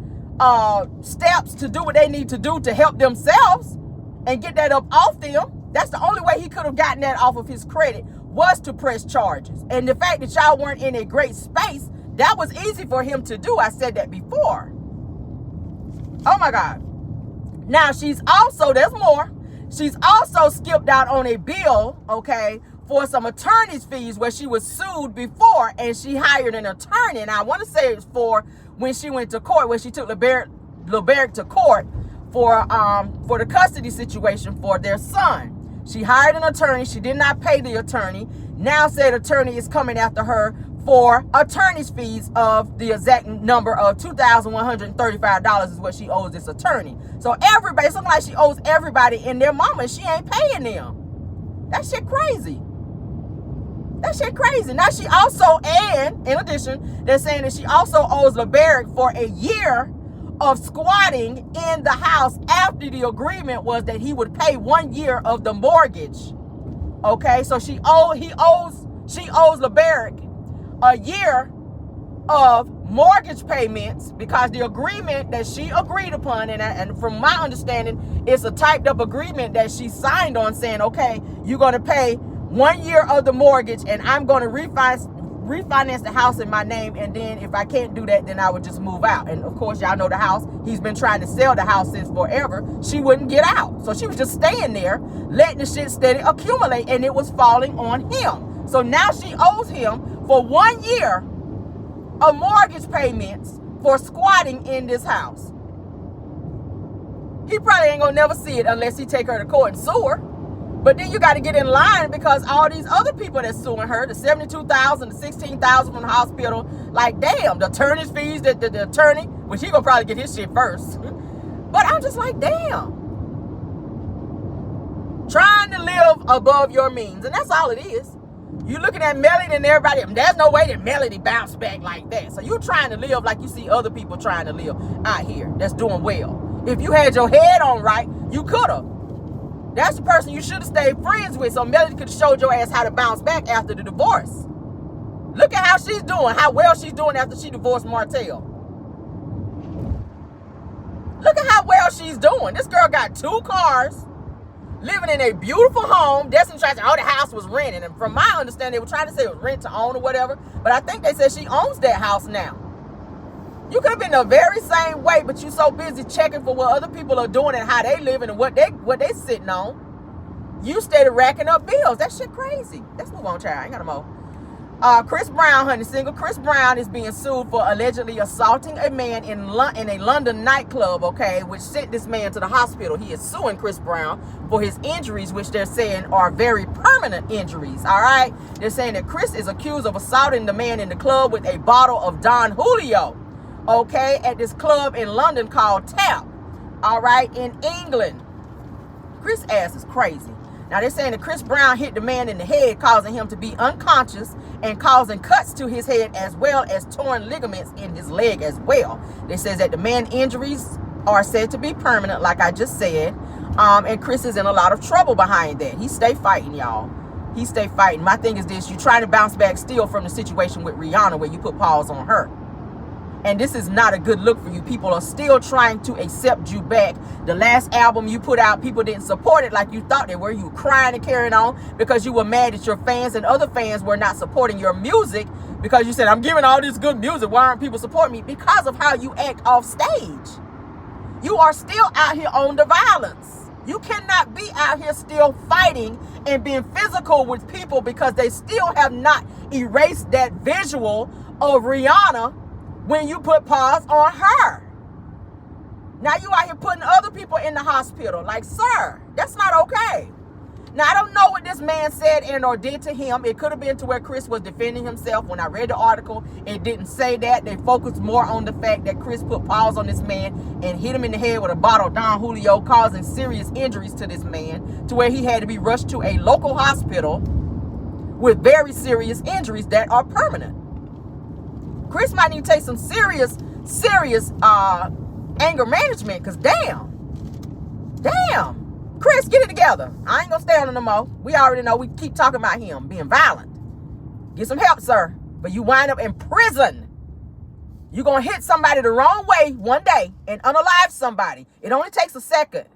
steps to do what they need to do to help themselves and get that up off them. That's the only way he could have gotten that off of his credit, was to press charges. And the fact that y'all weren't in a great space, that was easy for him to do. I said that before. Oh my God. Now she's also, there's more. She's also skipped out on a bill, okay, for some attorney's fees where she was sued before and she hired an attorney. And I want to say it's for when she went to court, when she took LeBerick to court for the custody situation for their son. She hired an attorney. She did not pay the attorney. Now said attorney is coming after her for attorney's fees of the exact number of $2,135 is what she owes this attorney. So everybody, it's looking like she owes everybody and their mama, and she ain't paying them. That shit crazy. That shit crazy. Now she also, and in addition, they're saying that she also owes LeBerick for a year of squatting in the house after the agreement was that he would pay 1 year of the mortgage. Okay, so she owes LeBerick a year of mortgage payments because the agreement that she agreed upon, and from my understanding, it's a typed up agreement that she signed on saying, okay, you're going to pay 1 year of the mortgage and I'm going to refinance the house in my name, and then if I can't do that, then I would just move out. And of course, y'all know the house, he's been trying to sell the house since forever. She wouldn't get out, so she was just staying there, letting the shit steady accumulate, and it was falling on him. So now she owes him for 1 year of mortgage payments for squatting in this house. He probably ain't gonna never see it unless he take her to court and sue her. But then you got to get in line because all these other people that's suing her, the $72,000, the $16,000 from the hospital, like damn, the attorney's fees, the attorney, which he gonna probably get his shit first. But I'm just like, damn. Trying to live above your means, and that's all it is. You looking at Melody and everybody, there's no way that Melody bounced back like that. So you trying to live like you see other people trying to live out here that's doing well. If you had your head on right, you could have. That's the person you should have stayed friends with, so Melody could have showed your ass how to bounce back after the divorce. Look at how she's doing, how well she's doing after she divorced Martell. Look at how well she's doing. This girl got 2 cars, living in a beautiful home. Destiny tried to say, oh, the house was rented. And from my understanding, they were trying to say it was rent to own or whatever. But I think they said she owns that house now. You could have been the very same way, but you so busy checking for what other people are doing and how they living and what they sitting on. You started racking up bills. That shit crazy. Let's move on, child. I ain't got no more. Chris Brown, honey, single Chris Brown is being sued for allegedly assaulting a man in a London nightclub, okay, which sent this man to the hospital. He is suing Chris Brown for his injuries, which they're saying are very permanent injuries, all right? They're saying that Chris is accused of assaulting the man in the club with a bottle of Don Julio, okay, at this club in London called Tap, all right, in England. Chris' ass is crazy. Now, they're saying that Chris Brown hit the man in the head, causing him to be unconscious and causing cuts to his head as well as torn ligaments in his leg as well. They says that the man's injuries are said to be permanent, like I just said, and Chris is in a lot of trouble behind that. He stay fighting, y'all. He stay fighting. My thing is this, you trying to bounce back still from the situation with Rihanna where you put pause on her. And this is not a good look for you. People are still trying to accept you back. The last album you put out, people didn't support it like you thought they were. You were crying and carrying on because you were mad at your fans and other fans were not supporting your music because you said, I'm giving all this good music. Why aren't people supporting me? Because of how you act off stage. You are still out here on the violence. You cannot be out here still fighting and being physical with people because they still have not erased that visual of Rihanna when you put paws on her. Now you out here putting other people in the hospital. Like, sir, that's not okay. Now, I don't know what this man said and or did to him. It could have been to where Chris was defending himself. When I read the article, it didn't say that. They focused more on the fact that Chris put paws on this man and hit him in the head with a bottle of Don Julio, causing serious injuries to this man, to where he had to be rushed to a local hospital with very serious injuries that are permanent. Chris might need to take some serious anger management, because damn, Chris, get it together. I ain't gonna stay on it no more. We already know we keep talking about him being violent. Get some help, sir. But you wind up in prison. You're gonna hit somebody the wrong way one day and unalive somebody. It only takes a second.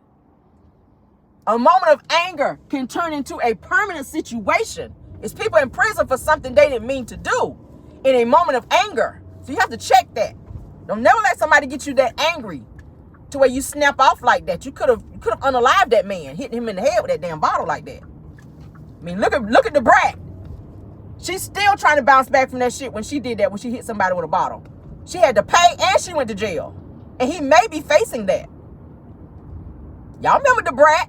A moment of anger can turn into a permanent situation. It's people in prison for something they didn't mean to do in a moment of anger. So you have to check that. Don't never let somebody get you that angry to where you snap off like that. You could have unalived that man, hitting him in the head with that damn bottle like that. I mean, look at the brat. She's still trying to bounce back from that shit when she did that, when she hit somebody with a bottle. She had to pay and she went to jail. And he may be facing that. Y'all remember the brat?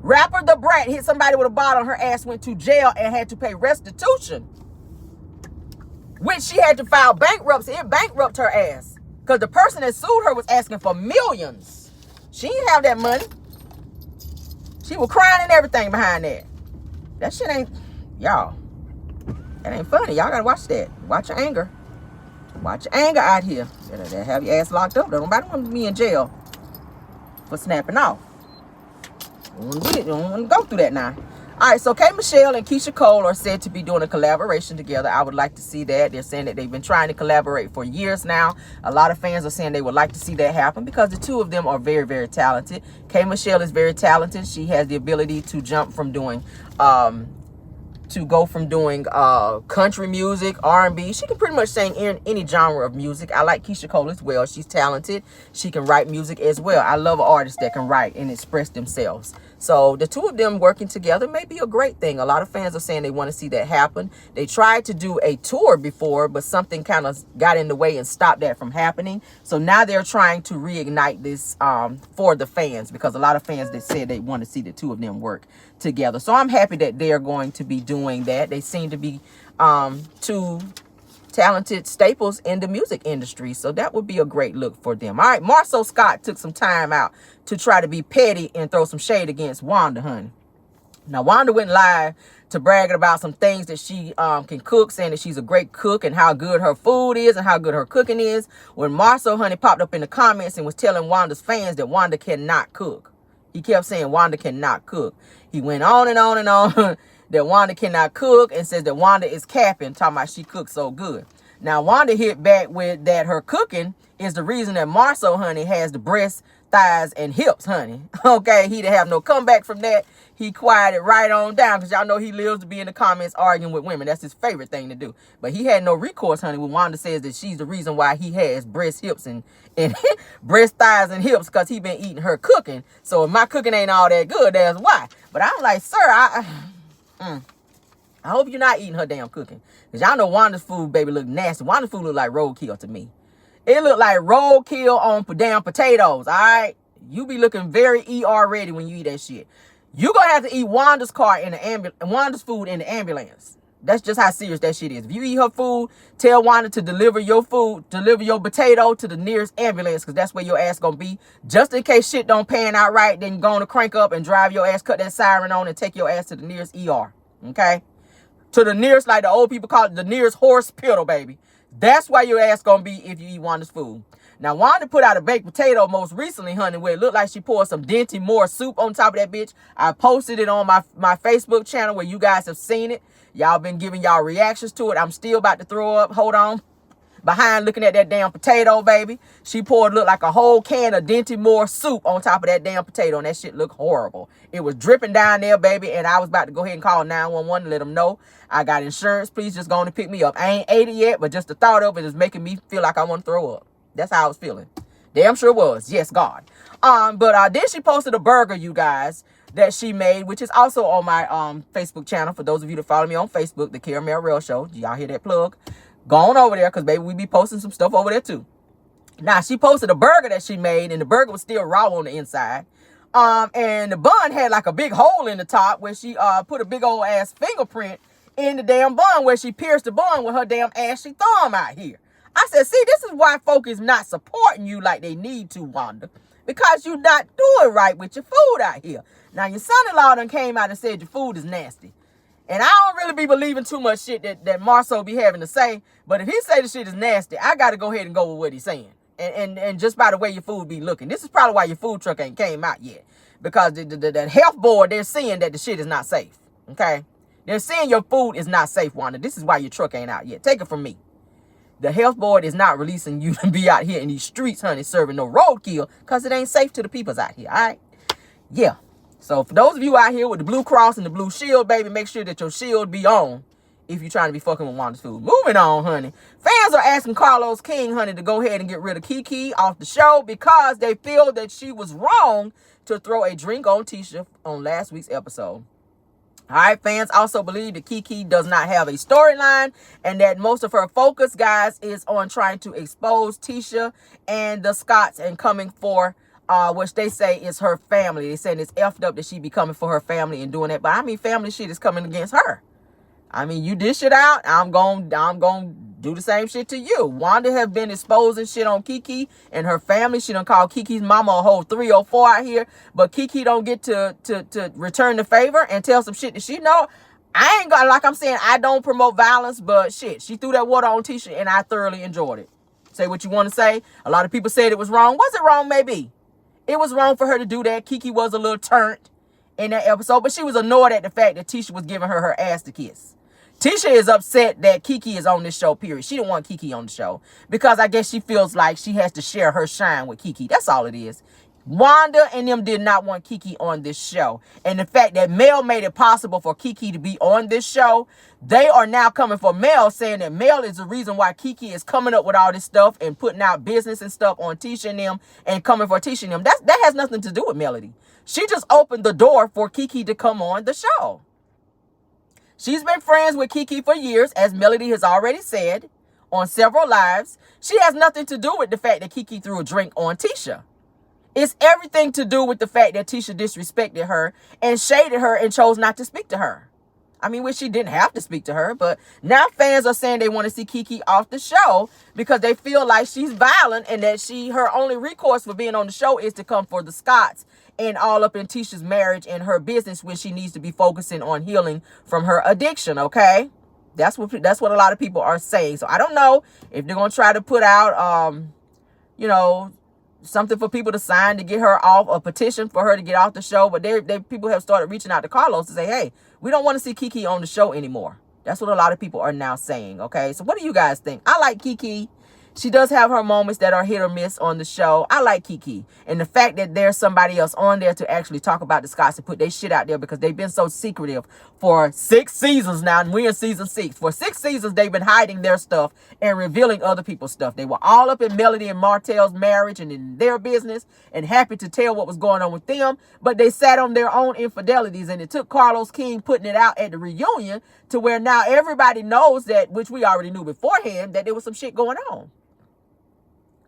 Rapper the brat hit somebody with a bottle, her ass went to jail and had to pay restitution, which she had to file bankruptcy. It bankrupted her ass because the person that sued her was asking for millions. She didn't have that money. She was crying and everything behind that. That shit ain't, y'all, that ain't funny. Y'all gotta watch that. Watch your anger. Watch your anger out here. They'll have your ass locked up. Nobody want to be in jail for snapping off. Don't want to go through that now. All right, so K. Michelle and Keisha Cole are said to be doing a collaboration together. I would like to see that. They're saying that they've been trying to collaborate for years now. A lot of fans are saying they would like to see that happen because the two of them are very, very talented. K. Michelle is very talented. She has the ability to jump from doing, country music, R&B. She can pretty much sing in any genre of music. I like Keisha Cole as well. She's talented. She can write music as well. I love artists that can write and express themselves. So the two of them working together may be a great thing. A lot of fans are saying they want to see that happen. They tried to do a tour before, but something kind of got in the way and stopped that from happening. So now they're trying to reignite this for the fans, because a lot of fans that said they want to see the two of them work together. So I'm happy that they're going to be doing that. They seem to be two talented staples in the music industry, so that would be a great look for them. All right, Marcel Scott took some time out to try to be petty and throw some shade against Wanda, honey. Now, Wanda went live to bragging about some things that she can cook, saying that she's a great cook and how good her food is and how good her cooking is, when Marcel, honey, popped up in the comments and was telling Wanda's fans that Wanda cannot cook. He kept saying Wanda cannot cook. He went on and on and on that Wanda cannot cook, and says that Wanda is capping, talking about she cooks so good. Now, Wanda hit back with that her cooking is the reason that Marcel, honey, has the breasts, thighs, and hips, honey. Okay, he didn't have no comeback from that. He quieted right on down, because y'all know he lives to be in the comments arguing with women. That's his favorite thing to do. But he had no recourse, honey, when Wanda says that she's the reason why he has breast, hips, and breast, thighs, and hips, because he been eating her cooking. So if my cooking ain't all that good, that's why. But I'm like, sir, I hope you're not eating her damn cooking. Because y'all know Wanda's food, baby, look nasty. Wanda's food look like roadkill to me. It look like roadkill on damn potatoes, all right? You be looking very ER ready when you eat that shit. You gonna have to eat Wanda's car in the Wanda's food in the ambulance. That's just how serious that shit is. If you eat her food, tell Wanda to deliver your food, deliver your potato to the nearest ambulance, because that's where your ass gonna be. Just in case shit don't pan out right, then you're gonna crank up and drive your ass, cut that siren on, and take your ass to the nearest ER. Okay? To the nearest, like the old people call it, the nearest hospital, baby. That's why your ass gonna be if you eat Wanda's food. Now, Wanda put out a baked potato most recently, honey, where it looked like she poured some Dinty Moore soup on top of that bitch. I posted it on my Facebook channel where you guys have seen it. Y'all been giving y'all reactions to it. I'm still about to throw up. Hold on. Behind looking at that damn potato, baby. She poured, looked like a whole can of Dinty Moore soup on top of that damn potato, and that shit looked horrible. It was dripping down there, baby, and I was about to go ahead and call 911 to let them know I got insurance. Please just go on and pick me up. I ain't ate it yet, but just the thought of it is making me feel like I want to throw up. That's how I was feeling. Damn sure was. Yes, God. But then she posted a burger, you guys, that she made, which is also on my Facebook channel. For those of you that follow me on Facebook, the Ciara Rell Show. Y'all hear that plug? Go on over there, because baby, we be posting some stuff over there too. Now, she posted a burger that she made, and the burger was still raw on the inside. And the bun had like a big hole in the top where she put a big old ass fingerprint in the damn bun, where she pierced the bun with her damn ashy thumb out here. I said, see, this is why folk is not supporting you like they need to, Wanda. Because you're not doing right with your food out here. Now, your son-in-law done came out and said your food is nasty. And I don't really be believing too much shit that Marceau be having to say. But if he say the shit is nasty, I got to go ahead and go with what he's saying. And just by the way your food be looking. This is probably why your food truck ain't came out yet. Because the health board, they're seeing that the shit is not safe. Okay? They're saying your food is not safe, Wanda. This is why your truck ain't out yet. Take it from me. The health board is not releasing you to be out here in these streets, honey, serving no roadkill, because it ain't safe to the peoples out here, all right? Yeah. So for those of you out here with the blue cross and the blue shield, baby, make sure that your shield be on if you're trying to be fucking with Wanda's food. Moving on, honey. Fans are asking Carlos King, honey, to go ahead and get rid of Kiki off the show because they feel that she was wrong to throw a drink on Tisha on last week's episode. All right, fans also believe that Kiki does not have a storyline and that most of her focus, guys, is on trying to expose Tisha and the Scotts and coming for which they say is her family. They saying it's effed up that she be coming for her family and doing that. But I mean, family shit is coming against her. I mean, you dish it out, I'm going to do the same shit to you. Wanda have been exposing shit on Kiki and her family. She done called Kiki's mama a whole 304 out here. But Kiki don't get to return the favor and tell some shit that she know. I ain't got, like I'm saying, I don't promote violence, but shit, she threw that water on Tisha and I thoroughly enjoyed it. Say what you want to say. A lot of people said it was wrong. Was it wrong? Maybe. It was wrong for her to do that. Kiki was a little turned in that episode, but she was annoyed at the fact that Tisha was giving her ass to kiss. Tisha is upset that Kiki is on this show, period. She didn't want Kiki on the show because I guess she feels like she has to share her shine with Kiki. That's all it is. Wanda and them did not want Kiki on this show. And the fact that Mel made it possible for Kiki to be on this show, they are now coming for Mel, saying that Mel is the reason why Kiki is coming up with all this stuff and putting out business and stuff on Tisha and them and coming for Tisha and them. That has nothing to do with Melody. She just opened the door for Kiki to come on the show. She's been friends with Kiki for years, as Melody has already said on several lives. She has nothing to do with the fact that Kiki threw a drink on Tisha. It's everything to do with the fact that Tisha disrespected her and shaded her and chose not to speak to her. I mean, which she didn't have to speak to her, but now fans are saying they want to see Kiki off the show because they feel like she's violent and that her only recourse for being on the show is to come for the Scotts and all up in Tisha's marriage and her business when she needs to be focusing on healing from her addiction, okay? That's what a lot of people are saying. So I don't know if they're going to try to put out, something for people to sign to get her off, a petition for her to get off the show. But people have started reaching out to Carlos to say, hey, we don't want to see Kiki on the show anymore. That's what a lot of people are now saying, okay? So what do you guys think? I like Kiki. She does have her moments that are hit or miss on the show. I like Kiki. And the fact that there's somebody else on there to actually talk about the Scotts and put their shit out there because they've been so secretive for 6 seasons now. And we're in season 6. For 6 seasons, they've been hiding their stuff and revealing other people's stuff. They were all up in Melody and Martell's marriage and in their business and happy to tell what was going on with them. But they sat on their own infidelities. And it took Carlos King putting it out at the reunion to where now everybody knows that, which we already knew beforehand, that there was some shit going on.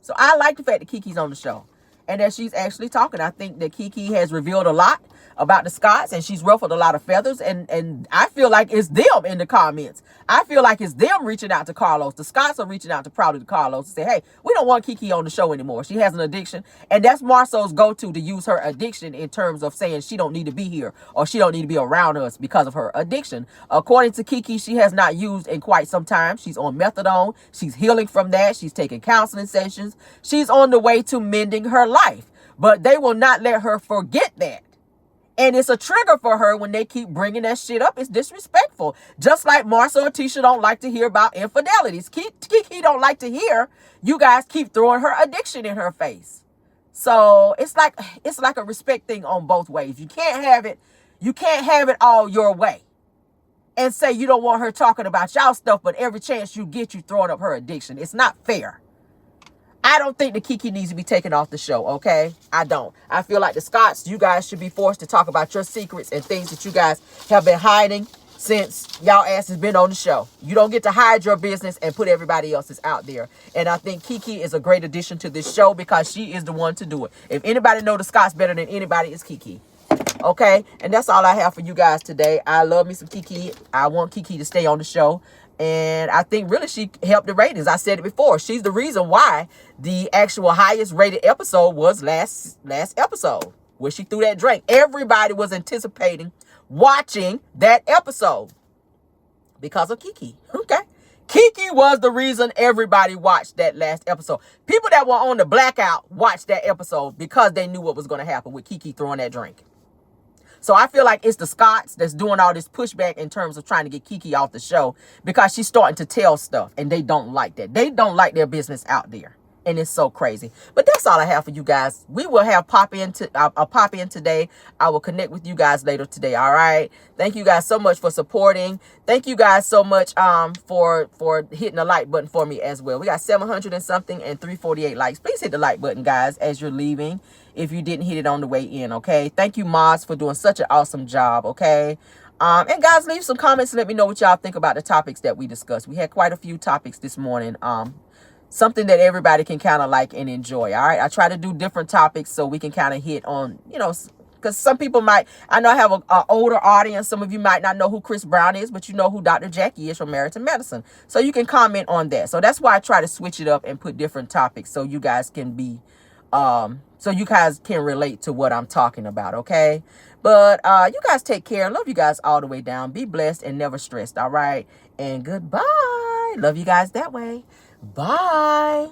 So I like the fact that Kiki's on the show and that she's actually talking. I think that Kiki has revealed a lot about the Scotts and she's ruffled a lot of feathers. And I feel like it's them in the comments. I feel like it's them reaching out to Carlos. The Scotts are reaching out to probably to Carlos to say, hey, we don't want Kiki on the show anymore. She has an addiction. And that's Marceau's go-to to use her addiction in terms of saying she don't need to be here or she don't need to be around us because of her addiction. According to Kiki, she has not used in quite some time. She's on methadone. She's healing from that. She's taking counseling sessions. She's on the way to mending her life. But they will not let her forget that. And it's a trigger for her when they keep bringing that shit up. It's disrespectful. Just like Marceau and Tisha don't like to hear about infidelities. Kiki don't like to hear you guys keep throwing her addiction in her face. So it's like a respect thing on both ways. You can't have it all your way. And say you don't want her talking about y'all stuff, but every chance you get, you throwing up her addiction. It's not fair. I don't think that Kiki needs to be taken off the show, okay? I don't. I feel like the Scotts, you guys should be forced to talk about your secrets and things that you guys have been hiding since y'all ass has been on the show. You don't get to hide your business and put everybody else's out there. And I think Kiki is a great addition to this show because she is the one to do it. If anybody know the Scotts better than anybody, it's Kiki. Okay? And that's all I have for you guys today. I love me some Kiki. I want Kiki to stay on the show. And I think really she helped the ratings. I said it before. She's the reason why the actual highest rated episode was last episode, where she threw that drink. Everybody was anticipating watching that episode because of Kiki. Okay? Kiki was the reason everybody watched that last episode. People that were on the blackout watched that episode because they knew what was going to happen with Kiki throwing that drink. So I feel like it's the Scotts that's doing all this pushback in terms of trying to get Kiki off the show because she's starting to tell stuff and they don't like that. They don't like their business out there. And it's so crazy. But that's all I have for you guys. We will have pop in today. I will connect with you guys later today. All right. Thank you guys so much for supporting. Thank you guys so much for hitting the like button for me as well. We got 700 and something and 348 likes. Please hit the like button, guys, as you're leaving if you didn't hit it on the way in. Okay. Thank you, Moz, for doing such an awesome job. Okay. And guys, leave some comments and let me know what y'all think about the topics that we discussed. We had quite a few topics this morning. Something that everybody can kind of like and enjoy. All right. I try to do different topics so we can kind of hit on, you know, because some people might, I know I have an older audience. Some of you might not know who Chris Brown is, but you know who Dr. Jackie is from Married to Medicine. So you can comment on that. So that's why I try to switch it up and put different topics so you guys can be, so you guys can relate to what I'm talking about. Okay. But you guys take care. Love you guys all the way down. Be blessed and never stressed. All right. And goodbye. Love you guys that way. Bye.